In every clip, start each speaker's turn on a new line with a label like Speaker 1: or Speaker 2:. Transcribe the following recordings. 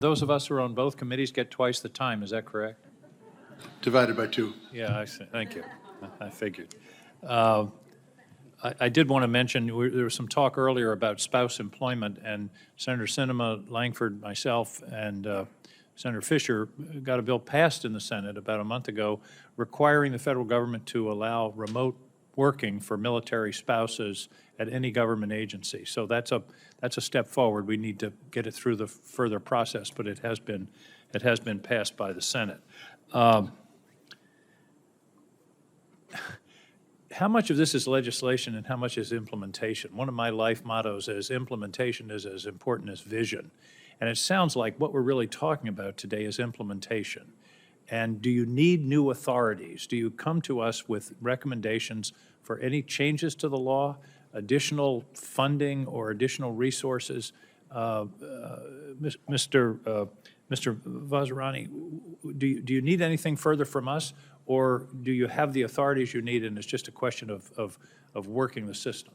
Speaker 1: Those of us who are on both committees get twice the time, is that correct?
Speaker 2: Divided by 2.
Speaker 1: Yeah, I see. Thank you. I figured. I did want to mention, there was some talk earlier about spouse employment, and Senator Sinema, Langford, myself, and Senator Fisher got a bill passed in the Senate about a month ago requiring the federal government to allow remote working for military spouses at any government agency. So that's a step forward. We need to get it through the further process, but it has been passed by the Senate. How much of this is legislation and how much is implementation? One of my life mottos is implementation is as important as vision. And it sounds like what we're really talking about today is implementation. And do you need new authorities? Do you come to us with recommendations for any changes to the law, additional funding or additional resources? Mr. Vazirani, do you need anything further from us, or do you have the authorities you need and it's just a question of working the system?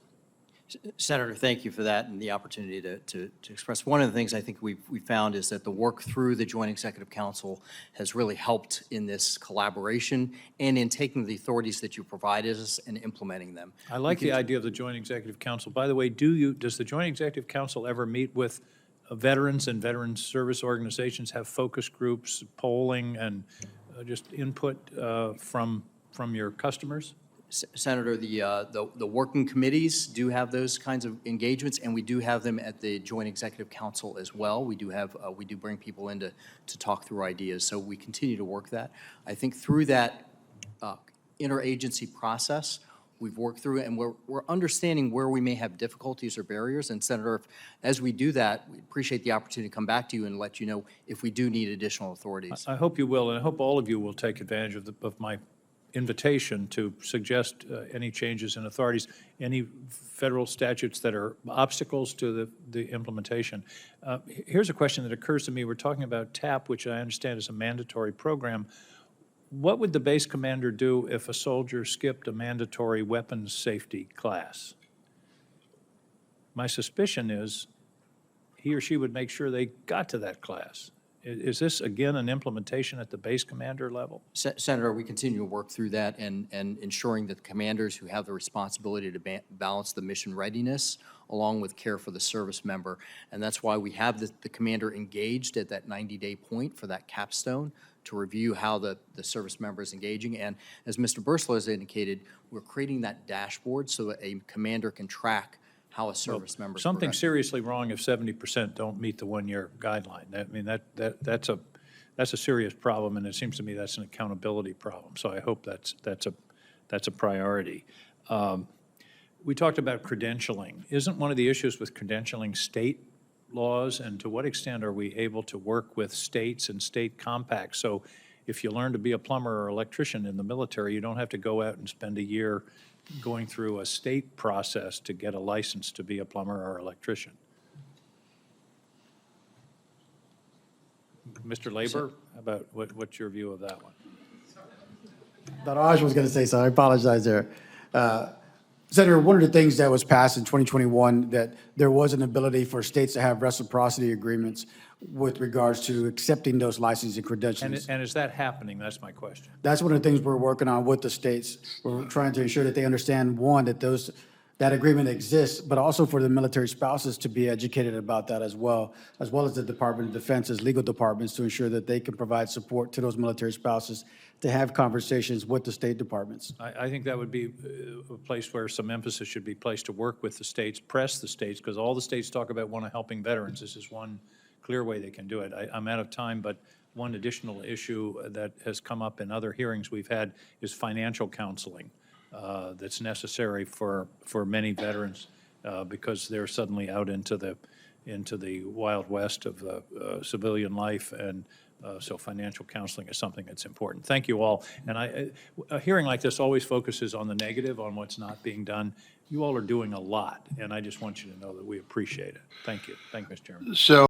Speaker 3: Senator, thank you for that and the opportunity to express. One of the things I think we found is that the work through the Joint Executive Council has really helped in this collaboration and in taking the authorities that you provided us and implementing them.
Speaker 1: I like the idea of the Joint Executive Council. By the way, does the Joint Executive Council ever meet with veterans and veterans service organizations, have focus groups, polling, and just input from your customers?
Speaker 3: Senator, the working committees do have those kinds of engagements, and we do have them at the Joint Executive Council as well. We do bring people in to talk through ideas, so we continue to work that. I think through that interagency process, we've worked through it, and we're understanding where we may have difficulties or barriers. And Senator, as we do that, we appreciate the opportunity to come back to you and let you know if we do need additional authorities.
Speaker 1: I hope you will, and I hope all of you will take advantage of my invitation to suggest any changes in authorities, any federal statutes that are obstacles to the implementation. Here's a question that occurs to me. We're talking about TAP, which I understand is a mandatory program. What would the base commander do if a soldier skipped a mandatory weapons safety class? My suspicion is he or she would make sure they got to that class. Is this, again, an implementation at the base commander level?
Speaker 3: Senator, we continue to work through that and ensuring that the commanders who have the responsibility to balance the mission readiness along with care for the service member. And that's why we have the commander engaged at that 90-day point for that capstone to review how the service member is engaging. And as Mr. Bursler has indicated, we're creating that dashboard so that a commander can track how a service member.
Speaker 1: Something seriously wrong if 70% don't meet the one-year guideline. I mean, that's a serious problem, and it seems to me that's an accountability problem. So I hope that's a priority. We talked about credentialing. Isn't one of the issues with credentialing state laws, and to what extent are we able to work with states and state compacts? So if you learn to be a plumber or electrician in the military, you don't have to go out and spend a year going through a state process to get a license to be a plumber or electrician. Mr. Labor, about what's your view of that one?
Speaker 4: Raj was going to say something. I apologize there. Senator, one of the things that was passed in 2021, that there was an ability for states to have reciprocity agreements with regards to accepting those licenses and credentials.
Speaker 1: And is that happening? That's my question.
Speaker 4: That's one of the things we're working on with the states. We're trying to ensure that they understand, one, that that agreement exists, but also for the military spouses to be educated about that as well as the Department of Defense's legal departments, to ensure that they can provide support to those military spouses to have conversations with the state departments.
Speaker 1: I think that would be a place where some emphasis should be placed to work with the states, press the states, because all the states talk about helping veterans. This is one clear way they can do it. I'm out of time, but one additional issue that has come up in other hearings we've had is financial counseling that's necessary for many veterans because they're suddenly out into the wild west of civilian life, and so financial counseling is something that's important. Thank you all. And a hearing like this always focuses on the negative, on what's not being done. You all are doing a lot, and I just want you to know that we appreciate it. Thank you. Thank you, Mr. Chairman.
Speaker 2: So